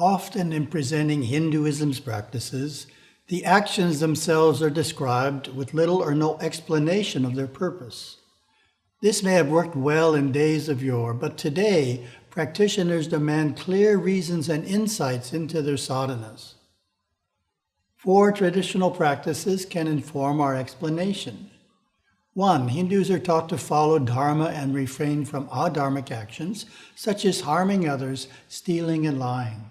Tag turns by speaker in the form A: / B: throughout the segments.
A: Often in presenting Hinduism's practices, the actions themselves are described with little or no explanation of their purpose. This may have worked well in days of yore, but today practitioners demand clear reasons and insights into their sadhanas. 4 traditional practices can inform our explanation. 1. Hindus are taught to follow Dharma and refrain from adharmic actions, such as harming others, stealing, and lying.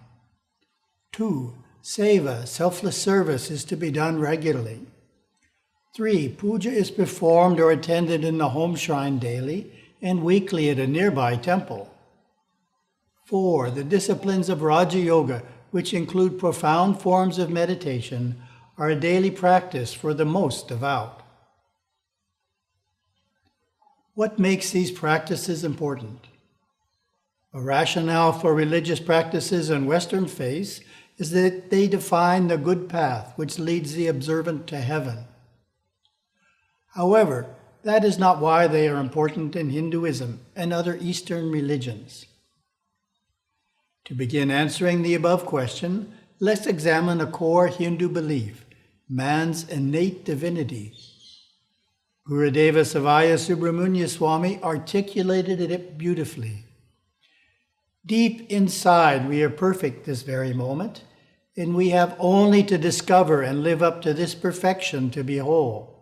A: 2. Seva, selfless service, is to be done regularly. 3. Puja is performed or attended in the home shrine daily and weekly at a nearby temple. 4. The disciplines of Raja Yoga, which include profound forms of meditation, are a daily practice for the most devout. What makes these practices important? A rationale for religious practices in Western faiths is that they define the good path which leads the observant to heaven. However, that is not why they are important in Hinduism and other Eastern religions. To begin answering the above question, let's examine a core Hindu belief, man's innate divinity. Gurudeva Savaya Subramanya Swami articulated it beautifully. Deep inside, we are perfect this very moment, and we have only to discover and live up to this perfection to be whole.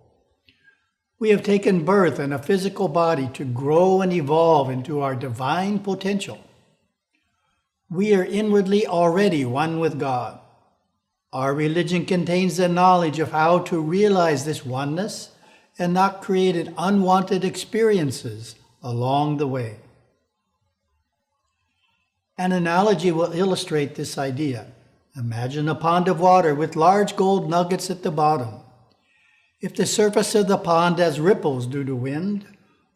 A: We have taken birth in a physical body to grow and evolve into our divine potential. We are inwardly already one with God. Our religion contains the knowledge of how to realize this oneness and not create unwanted experiences along the way. An analogy will illustrate this idea. Imagine a pond of water with large gold nuggets at the bottom. If the surface of the pond has ripples due to wind,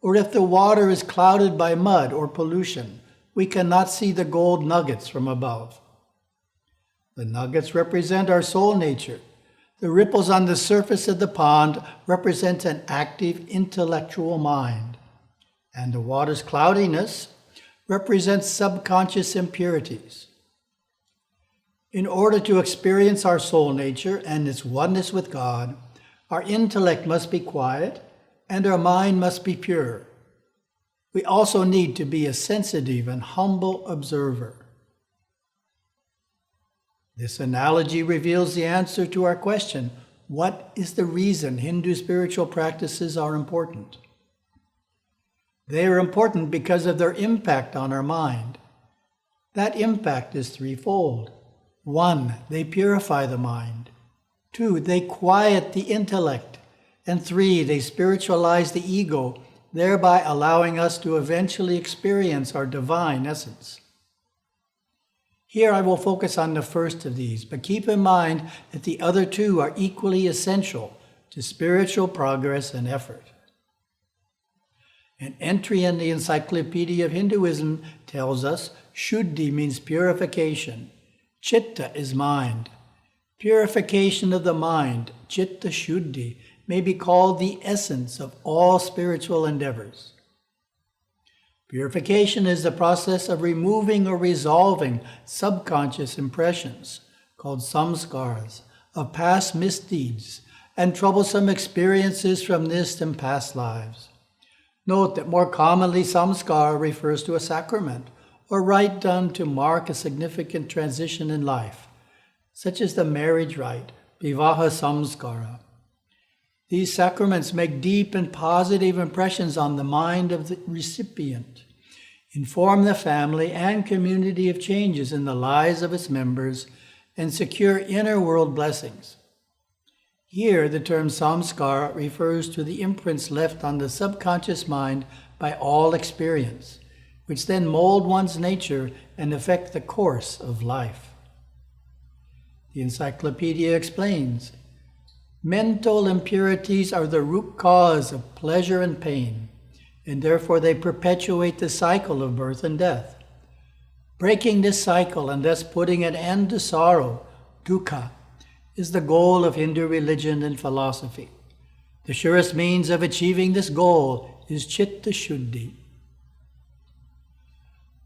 A: or if the water is clouded by mud or pollution, we cannot see the gold nuggets from above. The nuggets represent our soul nature. The ripples on the surface of the pond represent an active intellectual mind, and the water's cloudiness represents subconscious impurities. In order to experience our soul nature and its oneness with God, our intellect must be quiet and our mind must be pure. We also need to be a sensitive and humble observer. This analogy reveals the answer to our question, what is the reason Hindu spiritual practices are important? They are important because of their impact on our mind. That impact is threefold. 1, they purify the mind. 2, they quiet the intellect. And 3, they spiritualize the ego, thereby allowing us to eventually experience our divine essence. Here I will focus on the first of these, but keep in mind that the other 2 are equally essential to spiritual progress and effort. An entry in the Encyclopedia of Hinduism tells us Shuddhi means purification. Chitta is mind. Purification of the mind, Chitta Shuddhi, may be called the essence of all spiritual endeavors. Purification is the process of removing or resolving subconscious impressions, called samskaras, of past misdeeds and troublesome experiences from this and past lives. Note that more commonly samskara refers to a sacrament or rite done to mark a significant transition in life, such as the marriage rite, vivaha samskara. These sacraments make deep and positive impressions on the mind of the recipient, inform the family and community of changes in the lives of its members, and secure inner world blessings. Here, the term samskara refers to the imprints left on the subconscious mind by all experience, which then mold one's nature and affect the course of life. The encyclopedia explains, Mental impurities are the root cause of pleasure and pain, and therefore they perpetuate the cycle of birth and death. Breaking this cycle and thus putting an end to sorrow, dukkha, is the goal of Hindu religion and philosophy. The surest means of achieving this goal is chitta shuddhi.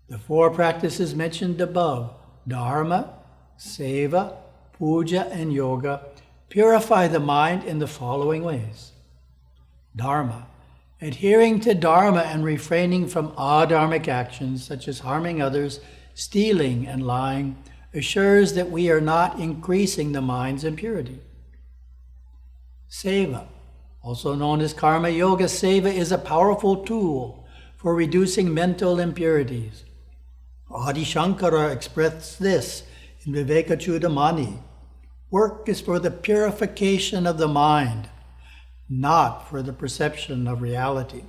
A: The 4 practices mentioned above, Dharma, Seva, Puja, and Yoga, purify the mind in the following ways. Dharma. Adhering to Dharma and refraining from adharmic actions such as harming others, stealing, and lying assures that we are not increasing the mind's impurity. Seva. Also known as Karma Yoga, Seva is a powerful tool for reducing mental impurities. Adi Shankara expressed this in Vivekachudamani. Work is for the purification of the mind, not for the perception of reality.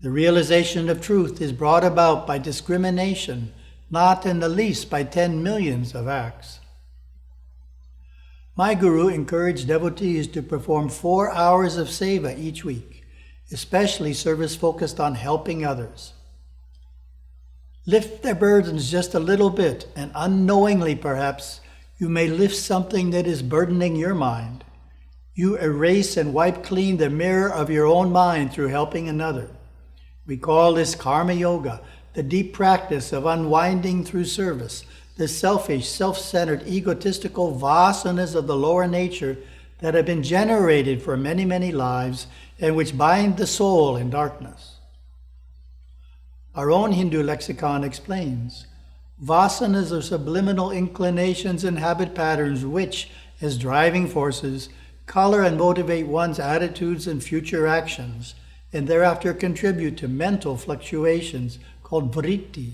A: The realization of truth is brought about by discrimination, not in the least by 10 millions of acts. My Guru encouraged devotees to perform 4 hours of seva each week, especially service focused on helping others. Lift their burdens just a little bit, and unknowingly perhaps, you may lift something that is burdening your mind. You erase and wipe clean the mirror of your own mind through helping another. We call this Karma Yoga, the deep practice of unwinding through service, the selfish, self-centered, egotistical vasanas of the lower nature that have been generated for many, many lives and which bind the soul in darkness. Our own Hindu lexicon explains, vasanas are subliminal inclinations and habit patterns which, as driving forces, color and motivate one's attitudes and future actions, and thereafter contribute to mental fluctuations called vritti.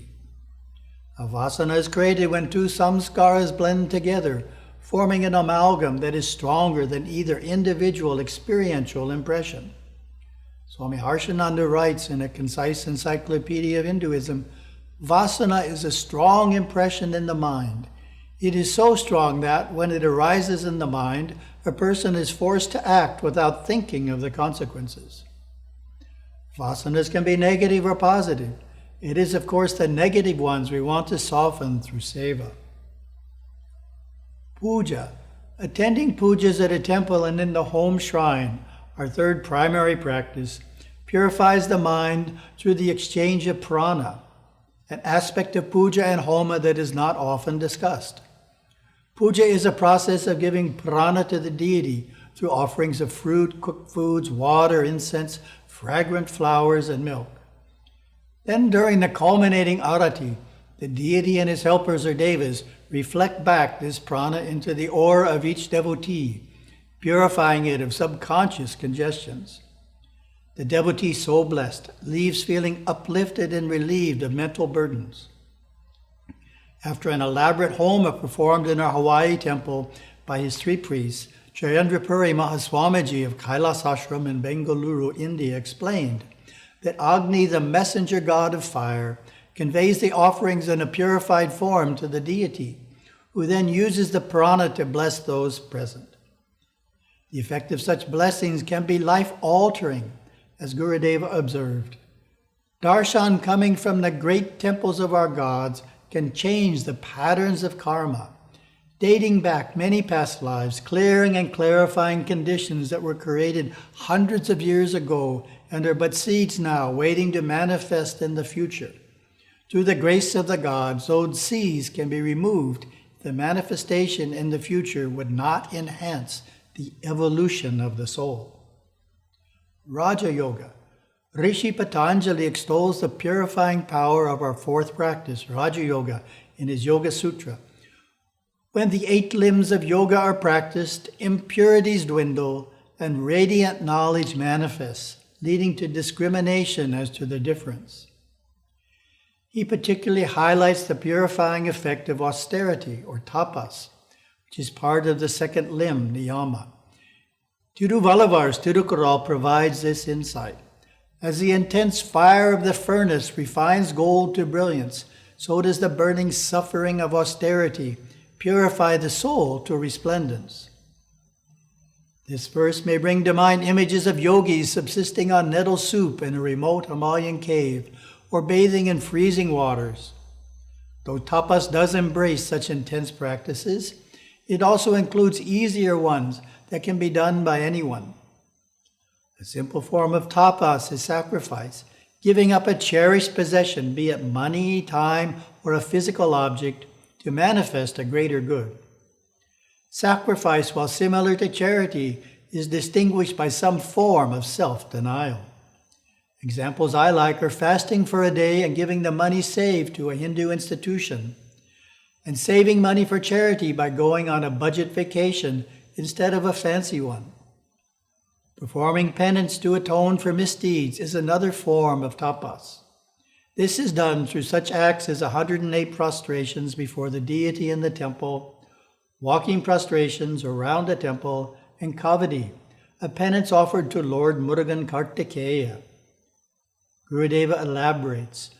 A: A vasana is created when 2 samskaras blend together, forming an amalgam that is stronger than either individual experiential impression. Swami Harshananda writes in a concise encyclopedia of Hinduism, vasana is a strong impression in the mind. It is so strong that, when it arises in the mind, a person is forced to act without thinking of the consequences. Vasanas can be negative or positive. It is, of course, the negative ones we want to soften through seva. Puja. Attending pujas at a temple and in the home shrine, our 3rd primary practice, purifies the mind through the exchange of prana, an aspect of puja and homa that is not often discussed. Puja is a process of giving prana to the deity through offerings of fruit, cooked foods, water, incense, fragrant flowers, and milk. Then during the culminating arati, the deity and his helpers or devas reflect back this prana into the aura of each devotee, purifying it of subconscious congestions. The devotee, so blessed, leaves feeling uplifted and relieved of mental burdens. After an elaborate homa performed in our Hawaii temple by his 3 priests, Chayandrapuri Mahaswamiji of Kailas Ashram in Bengaluru, India, explained that Agni, the messenger god of fire, conveys the offerings in a purified form to the deity, who then uses the prana to bless those present. The effect of such blessings can be life-altering, as Gurudeva observed. Darshan coming from the great temples of our gods can change the patterns of karma, dating back many past lives, clearing and clarifying conditions that were created hundreds of years ago and are but seeds now waiting to manifest in the future. Through the grace of the gods, those seeds can be removed if the manifestation in the future would not enhance the evolution of the soul. Raja Yoga. Rishi Patanjali extols the purifying power of our 4th practice, Raja Yoga, in his Yoga Sutra. When the 8 limbs of yoga are practiced, impurities dwindle and radiant knowledge manifests, leading to discrimination as to the difference. He particularly highlights the purifying effect of austerity, or tapas, which is part of the 2nd limb, niyama. Tiruvalluvar's Tirukkural provides this insight. As the intense fire of the furnace refines gold to brilliance, so does the burning suffering of austerity purify the soul to resplendence. This verse may bring to mind images of yogis subsisting on nettle soup in a remote Himalayan cave or bathing in freezing waters. Though tapas does embrace such intense practices, it also includes easier ones that can be done by anyone. A simple form of tapas is sacrifice, giving up a cherished possession, be it money, time, or a physical object, to manifest a greater good. Sacrifice, while similar to charity, is distinguished by some form of self-denial. Examples I like are fasting for a day and giving the money saved to a Hindu institution, and saving money for charity by going on a budget vacation instead of a fancy one. Performing penance to atone for misdeeds is another form of tapas. This is done through such acts as 108 prostrations before the deity in the temple, walking prostrations around the temple, and kavadi, a penance offered to Lord Murugan Kartikeya. Gurudeva elaborates,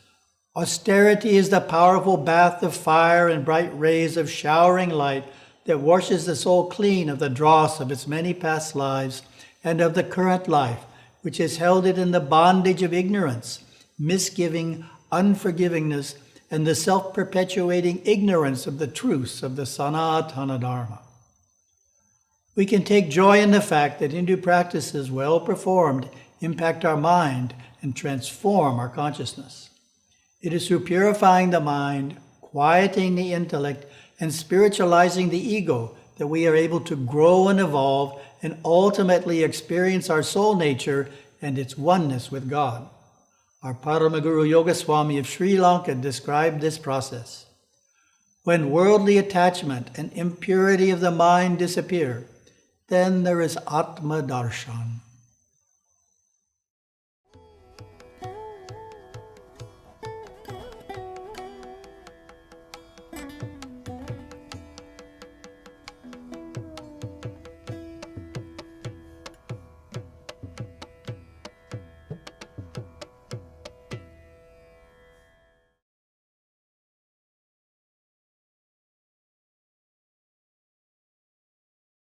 A: austerity is the powerful bath of fire and bright rays of showering light that washes the soul clean of the dross of its many past lives and of the current life, which has held it in the bondage of ignorance, misgiving, unforgivingness, and the self-perpetuating ignorance of the truths of the Sanatana Dharma. We can take joy in the fact that Hindu practices well performed impact our mind and transform our consciousness. It is through purifying the mind, quieting the intellect, and spiritualizing the ego that we are able to grow and evolve and ultimately experience our soul nature and its oneness with God. Our Paramaguru Yogaswami of Sri Lanka described this process. When worldly attachment and impurity of the mind disappear, then there is Atma Darshan.